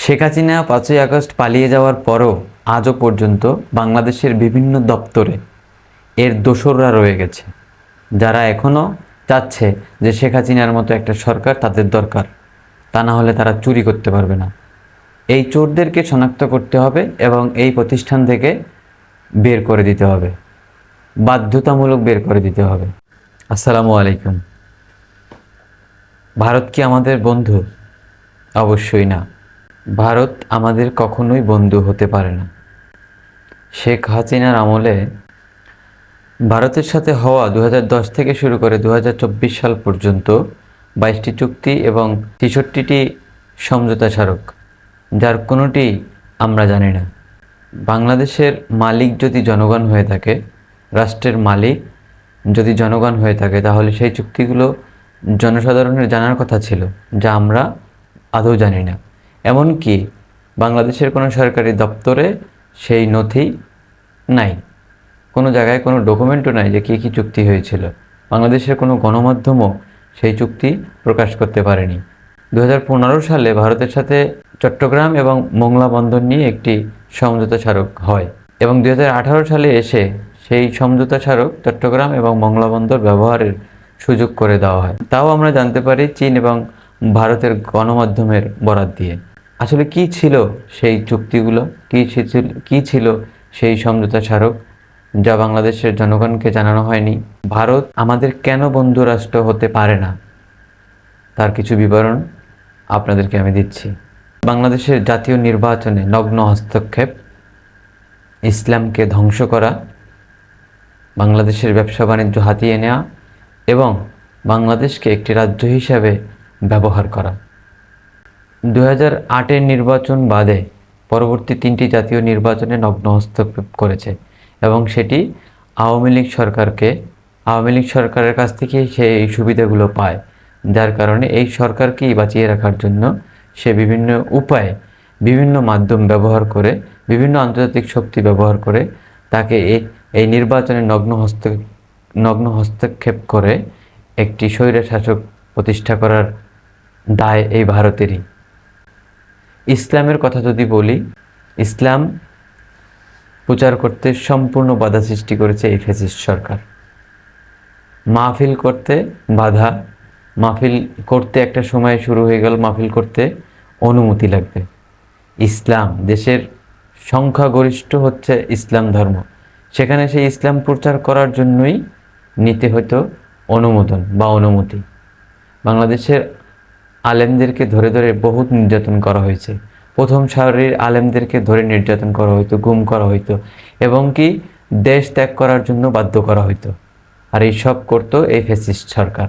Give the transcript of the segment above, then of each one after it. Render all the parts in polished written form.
Sheikh Hasina 5ই August পালিয়ে যাওয়ার পরও আজও পর্যন্ত বাংলাদেশের বিভিন্ন দপ্তরে এর দোসররা রয়ে গেছে, যারা এখনও চাচ্ছে যে শেখ হাসিনার মতো একটা সরকার তাদের দরকার, তা না হলে তারা চুরি করতে পারবে না। এই চোরদেরকে শনাক্ত করতে হবে এবং এই প্রতিষ্ঠান থেকে বের করে দিতে হবে, বাধ্যতামূলক বের করে দিতে হবে। আসসালামু আলাইকুম। ভারত কি আমাদের বন্ধু? অবশ্যই না। ভারত আমাদের কখনোই বন্ধু হতে পারে না। শেখ হাসিনার আমলে ভারতের সাথে হওয়া 2010 থেকে শুরু করে 2024 সাল পর্যন্ত 22টি চুক্তি এবং 63টি সমঝোতা স্মারক, যার কোনোটি আমরা জানি না। বাংলাদেশের মালিক যদি জনগণ হয়ে থাকে, রাষ্ট্রের মালিক যদি জনগণ হয়ে থাকে, তাহলে সেই চুক্তিগুলো জনসাধারণের জানার কথা ছিল, যা আমরা আদৌ জানি না। এমনকি বাংলাদেশের কোনো সরকারি দপ্তরে সেই নথি নাই, কোনো জায়গায় কোনো ডকুমেন্টও নাই যে কী কী চুক্তি হয়েছিল। বাংলাদেশের কোনো গণমাধ্যমও সেই চুক্তি প্রকাশ করতে পারেনি। 2015 সালে ভারতের সাথে চট্টগ্রাম এবং মোংলা বন্দর নিয়ে একটি সমঝোতা স্মারক হয় এবং 2018 সালে এসে সেই সমঝোতা স্মারক চট্টগ্রাম এবং মোংলা বন্দর ব্যবহারের সুযোগ করে দেওয়া হয়। তাও আমরা জানতে পারি চীন এবং ভারতের গণমাধ্যমের বরাত দিয়ে। আসলে কি ছিল সেই চুক্তিগুলো, কি ছিল সেই সমঝোতা স্মারক, যা বাংলাদেশের জনগণকে জানানো হয়নি? ভারত আমাদের কেন বন্ধু রাষ্ট্র হতে পারে না, তার কিছু বিবরণ আপনাদেরকে আমি দিচ্ছি। বাংলাদেশের জাতীয় নির্বাচনে নগ্ন হস্তক্ষেপ, ইসলামকে ধ্বংস করা, বাংলাদেশের ব্যবসা বাণিজ্য হাতিয়ে নেওয়া এবং বাংলাদেশকে একটি রাজ্য হিসাবে ব্যবহার করা। 2008-এর নির্বাচন বাদে পরবর্তী 3টি জাতীয় নির্বাচনে নগ্ন হস্তক্ষেপ করেছে এবং সেটি আওয়ামী লীগ সরকারের কাছ থেকে সে এই সুবিধাগুলো পায়, যার কারণে এই সরকারকেই বাঁচিয়ে রাখার জন্য সে বিভিন্ন উপায়ে, বিভিন্ন মাধ্যম ব্যবহার করে, বিভিন্ন আন্তর্জাতিক শক্তি ব্যবহার করে তাকে এই নির্বাচনে নগ্ন হস্তক্ষেপ করে একটি স্বৈরশাসক প্রতিষ্ঠা করার দায় এই ভারতেরই। ইসলামের কথা যদি বলি, ইসলাম প্রচার করতে সম্পূর্ণ বাধা সৃষ্টি করেছে এই ফ্যাসিস্ট সরকার। মাহফিল করতে বাধা, মাহফিল করতে একটা সময় শুরু হয়ে গেল, মাহফিল করতে অনুমতি লাগবে। ইসলাম দেশের সংখ্যাগরিষ্ঠ হচ্ছে ইসলাম ধর্ম, সেখানে সেই ইসলাম প্রচার করার জন্যই নিতে হতো অনুমোদন বা অনুমতি। বাংলাদেশের আলেমদেরকে ধরে ধরে বহুত নির্যাতন করা হয়েছে। প্রথম সারির আলেমদেরকে ধরে নির্যাতন করা হইতো, গুম করা হইতো এবং কি দেশ ত্যাগ করার জন্য বাধ্য করা হইতো। আর এইসব করতো এই ফ্যাসিস্ট সরকার।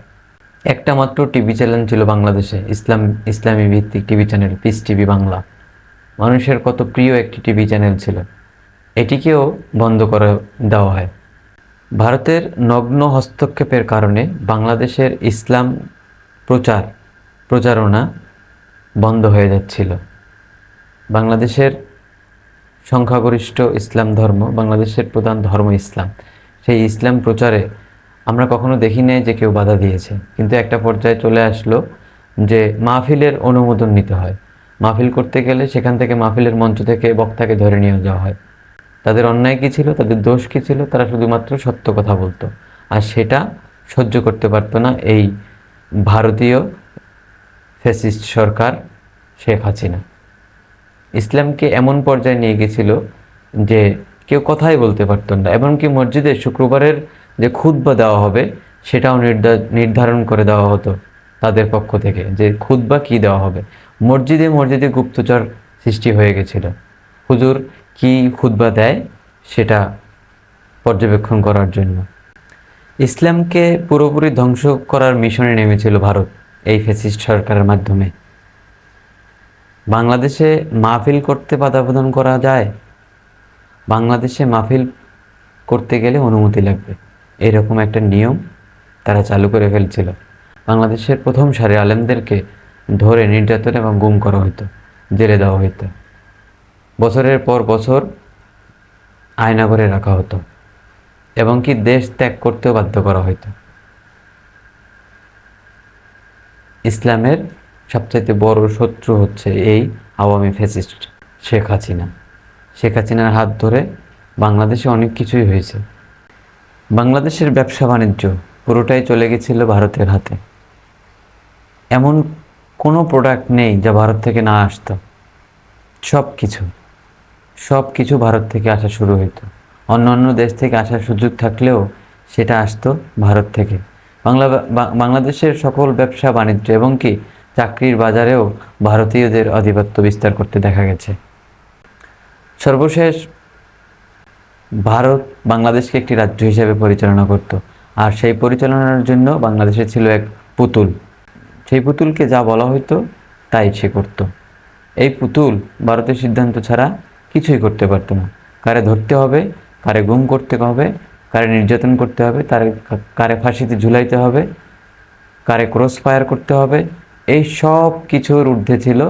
একটা মাত্র টিভি চ্যানেল ছিল বাংলাদেশে, ইসলামী ভিত্তিক TV channel, piece TV Bangla. মানুষের কত প্রিয় একটি টিভি চ্যানেল ছিল, এটিকেও বন্ধ করে দেওয়া হয়। ভারতের নগ্ন হস্তক্ষেপের কারণে বাংলাদেশের ইসলাম প্রচারণা বন্ধ হয়ে যাচ্ছিল। বাংলাদেশের সংখ্যাগরিষ্ঠ ইসলাম ধর্ম, বাংলাদেশের প্রধান ধর্ম ইসলাম, সেই ইসলাম প্রচারে আমরা কখনো দেখি নাই যে কেউ বাধা দিয়েছে। কিন্তু একটা পর্যায়ে চলে আসলো যে মাহফিলের অনুমোদন নিতে হয়। মাহফিল করতে গেলে সেখান থেকে মাহফিলের মঞ্চ থেকে বক্তাকে ধরে নিয়ে যাওয়া হয়। তাদের অন্যায় কী ছিল, তাদের দোষ কী ছিল? তারা শুধুমাত্র সত্য কথা বলতো, আর সেটা সহ্য করতে পারতো না এই ভারতীয় ফ্যাসিস্ট সরকার শেখ হাসিনা। ইসলামকে এমন পর্যায়ে নিয়ে গেছিল যে কেউ কথাই বলতে পারত না। এমনকি মসজিদে শুক্রবারের যে খুতবা দেওয়া হবে সেটাও নির্ধারণ করে দেওয়া হতো তাদের পক্ষ থেকে, যে খুতবা কী দেওয়া হবে। মসজিদে গুপ্তচর সৃষ্টি হয়ে গেছিল, হুজুর কি খুতবা দেয় সেটা পর্যবেক্ষণ করার জন্য। ইসলামকে পুরোপুরি ধ্বংস করার মিশনে নেমেছিল ভারত এই ফ্যাসিস্ট সরকারের মাধ্যমে। বাংলাদেশে মাহফিল করতে বাধা প্রদান করা যায়? বাংলাদেশে মাহফিল করতে গেলে অনুমতি লাগবে, এরকম একটা নিয়ম তারা চালু করে ফেলছিল। বাংলাদেশের প্রথম সারির আলেমদেরকে ধরে নির্যাতন এবং গুম করা হতো, জেলে দেওয়া হতো, বছরের পর বছর আয়না করে রাখা হতো এবং কি দেশ ত্যাগ করতেও বাধ্য করা হতো। ইসলামের সবচাইতে বড় শত্রু হচ্ছে এই আওয়ামী ফ্যাসিস্ট শেখ হাসিনার হাত ধরে বাংলাদেশে অনেক কিছুই হয়েছে। বাংলাদেশের ব্যবসা বাণিজ্য পুরোটাই চলে গেছিল ভারতের হাতে। এমন কোনো প্রোডাক্ট নেই যা ভারত থেকে না আসতো। সব কিছু ভারত থেকে আসা শুরু হইতো। অন্য দেশ থেকে আসার সুযোগ থাকলেও সেটা আসতো ভারত থেকে। বাংলাদেশের সকল ব্যবসা বাণিজ্য এবং কি চাকরির বাজারেও ভারতীয়দের আধিপত্য বিস্তার করতে দেখা গেছে। সর্বশেষ ভারত বাংলাদেশকে একটি রাজ্য হিসেবে পরিচালনা করত, আর সেই পরিচালনার জন্য বাংলাদেশে ছিল এক পুতুল। সেই পুতুলকে যা বলা হতো তাই সে করত। এই পুতুল ভারতের সিদ্ধান্ত ছাড়া কিছুই করতে পারত না। কারে ধরতে হবে, কারে গুম করতে হবে, কারে নির্যাতন করতে হবে, কারে ফাঁসিতে ঝুলাইতে হবে, কারে ক্রস ফায়ার করতে হবে, এই সব কিছুর ঊর্ধ্বে ছিল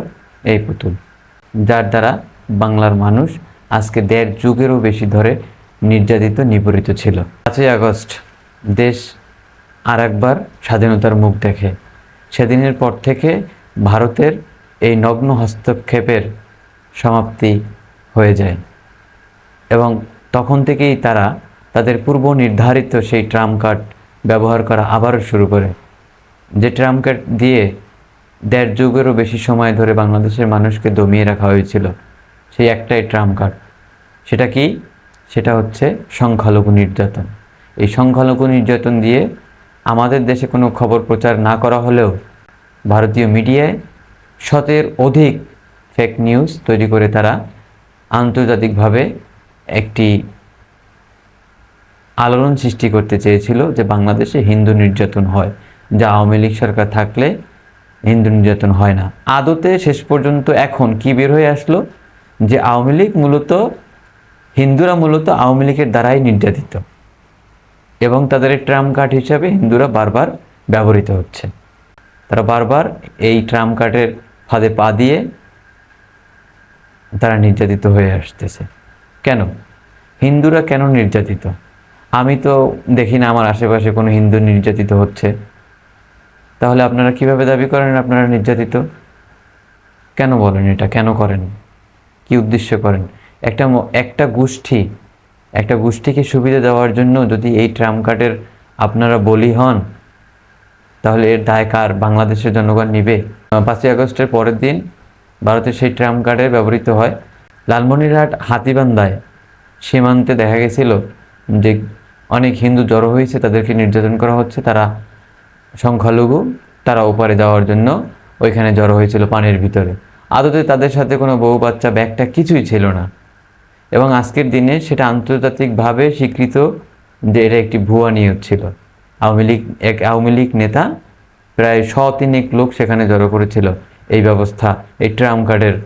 এই পুতুল, যার দ্বারা বাংলার মানুষ আজকে ১.৫ যুগেরও বেশি ধরে নির্যাতিত নিপীড়িত ছিল। ৫ই আগস্ট দেশ আর একবার স্বাধীনতার মুখ দেখে। সেদিনের পর থেকে ভারতের এই নগ্ন হস্তক্ষেপের সমাপ্তি হয়ে যায় এবং তখন থেকেই তারা তাদের পূর্ব নির্ধারিত সেই ট্রাম্প কার্ড ব্যবহার করা আবারও শুরু করে, যে ট্রাম্প কার্ড দিয়ে ১.৫ যুগেরও বেশি সময় ধরে বাংলাদেশের মানুষকে দমিয়ে রাখা হয়েছিল। সেই একটাই ট্রাম্প কার্ড। সেটা কি? সেটা হচ্ছে সংখ্যালঘু নির্যাতন। এই সংখ্যালঘু নির্যাতন দিয়ে আমাদের দেশে কোনো খবর প্রচার না করা হলেও ভারতীয় মিডিয়ায় শতের অধিক ফেক নিউজ তৈরি করে তারা আন্তর্জাতিকভাবে একটি আলোড়ন সৃষ্টি করতে চেয়েছিল যে বাংলাদেশে হিন্দু নির্যাতন হয়, যা আওয়ামী লীগ সরকার থাকলে হিন্দু নির্যাতন হয় না। আদতে শেষ পর্যন্ত এখন কি বের হয়ে আসলো যে হিন্দুরা মূলত আওয়ামী লীগের দ্বারাই নির্যাতিত এবং তাদের এই ট্রাম্প কার্ড হিসাবে হিন্দুরা বারবার ব্যবহৃত হচ্ছে। তারা বারবার এই ট্রাম্প কার্ডের ফাঁদে পা দিয়ে তারা নির্যাতিত হয়ে আসতেছে। কেন? হিন্দুরা কেন নির্যাতিত? আমি তো দেখি না আমার আশেপাশে কোনো হিন্দু নির্যাতিত হচ্ছে। তাহলে আপনারা কিভাবে দাবি করেন আপনারা নির্যাতিত? কেন বলেন এটা? কেন করেন? কি উদ্দেশ্য করেন? একটা গোষ্ঠীকে সুবিধা দেওয়ার জন্য যদি এই ট্রাম্প কার্ডের আপনারা বলি হন, তাহলে এর দায় কার? বাংলাদেশের জনগণ নিবে? ৫ই আগস্টের পরের দিন ভারতের সেই ট্রাম্প কার্ডে ব্যবহৃত হয়। লালমনিরহাট হাতীবান্ধায় সীমান্তে দেখা গেছিল যে অনেক হিন্দু জড়ো হয়েছে, তাদেরকে নির্যাতন করা হচ্ছে। তারা সংখ্যালঘু, তারা ওপারে যাওয়ার জন্য ওইখানে জড়ো হয়েছিল পানির ভিতরে। আদতে তাদের সাথে কোনো বউ বাচ্চা ব্যাগটা কিছুই ছিল না এবং আজকের দিনে সেটা আন্তর্জাতিকভাবে স্বীকৃত যে এটা একটি ভুয়া নিউজ ছিল। আওয়ামী লীগ নেতা প্রায় ৩০০ লোক সেখানে জড়ো করেছিল এই ব্যবস্থা, এই ট্রাম্প কার্ডের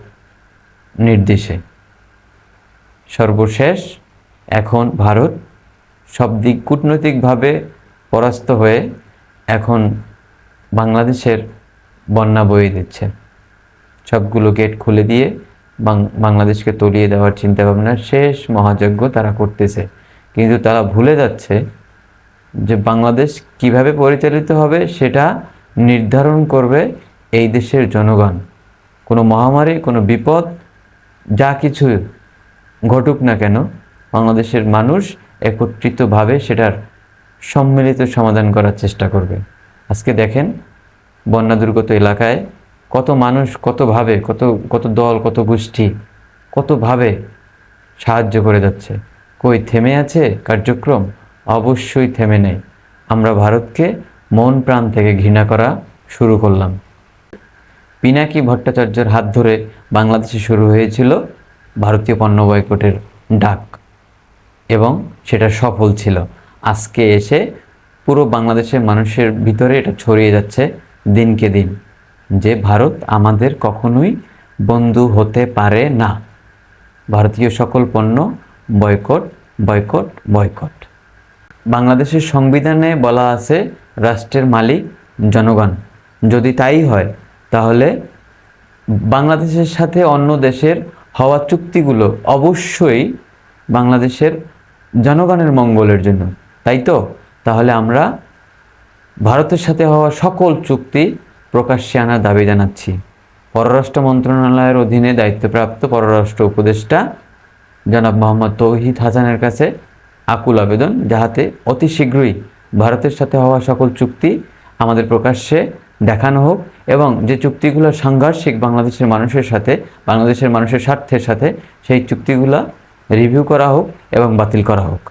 নির্দেশে। সর্বশেষ এখন ভারত সব দিক কূটনৈতিকভাবে পরাস্ত হয়ে এখন বাংলাদেশের বন্যা বয়ে দিচ্ছে। সবগুলো গেট খুলে দিয়ে বাংলাদেশকে তলিয়ে দেওয়ার চিন্তাভাবনার শেষ মহাযজ্ঞ তারা করতেছে। কিন্তু তারা ভুলে যাচ্ছে যে বাংলাদেশ কিভাবে পরিচালিত হবে সেটা নির্ধারণ করবে এই দেশের জনগণ। কোনো মহামারী, কোনো বিপদ, যা কিছু ঘটুক না কেন, বাংলাদেশের মানুষ একত্রিতভাবে সেটার সম্মিলিত সমাধান করার চেষ্টা করবে। আজকে দেখেন বন্যা দুর্গত এলাকায় কত মানুষ কতভাবে, কত দল, কত গোষ্ঠী কতভাবে সাহায্য করে যাচ্ছে। কই থেমে আছে কার্যক্রম? অবশ্যই থেমে নেই। আমরা ভারতকে মন প্রাণ থেকে ঘৃণা করা শুরু করলাম। পিনাকি ভট্টাচার্যের হাত ধরে বাংলাদেশে শুরু হয়েছিল ভারতীয় পণ্য বয়কটের ডাক এবং সেটা সফল ছিল। আজকে এসে পুরো বাংলাদেশের মানুষের ভিতরে এটা ছড়িয়ে যাচ্ছে দিনকে দিন যে ভারত আমাদের কখনোই বন্ধু হতে পারে না। ভারতীয় সকল পণ্য বয়কট, বয়কট, বয়কট। বাংলাদেশের সংবিধানে বলা আছে রাষ্ট্রের মালিক জনগণ। যদি তাই হয় তাহলে বাংলাদেশের সাথে অন্য দেশের হওয়া চুক্তিগুলো অবশ্যই বাংলাদেশের জনগণের মঙ্গলের জন্য, তাই তো? তাহলে আমরা ভারতের সাথে হওয়া সকল চুক্তি প্রকাশ্যে আনার দাবি জানাচ্ছি। পররাষ্ট্র মন্ত্রণালয়ের অধীনে দায়িত্বপ্রাপ্ত পররাষ্ট্র উপদেষ্টা জনাব মোহাম্মদ তৌহিদ হাসানের কাছে আকুল আবেদন, যাহাতে অতি শীঘ্রই ভারতের সাথে হওয়া সকল চুক্তি আমাদের প্রকাশ্যে দেখানো হোক এবং যে চুক্তিগুলো সাংঘর্ষিক বাংলাদেশের মানুষের সাথে, বাংলাদেশের মানুষের স্বার্থের সাথে, সেই চুক্তিগুলো রিভিউ করা হোক এবং বাতিল করা হোক।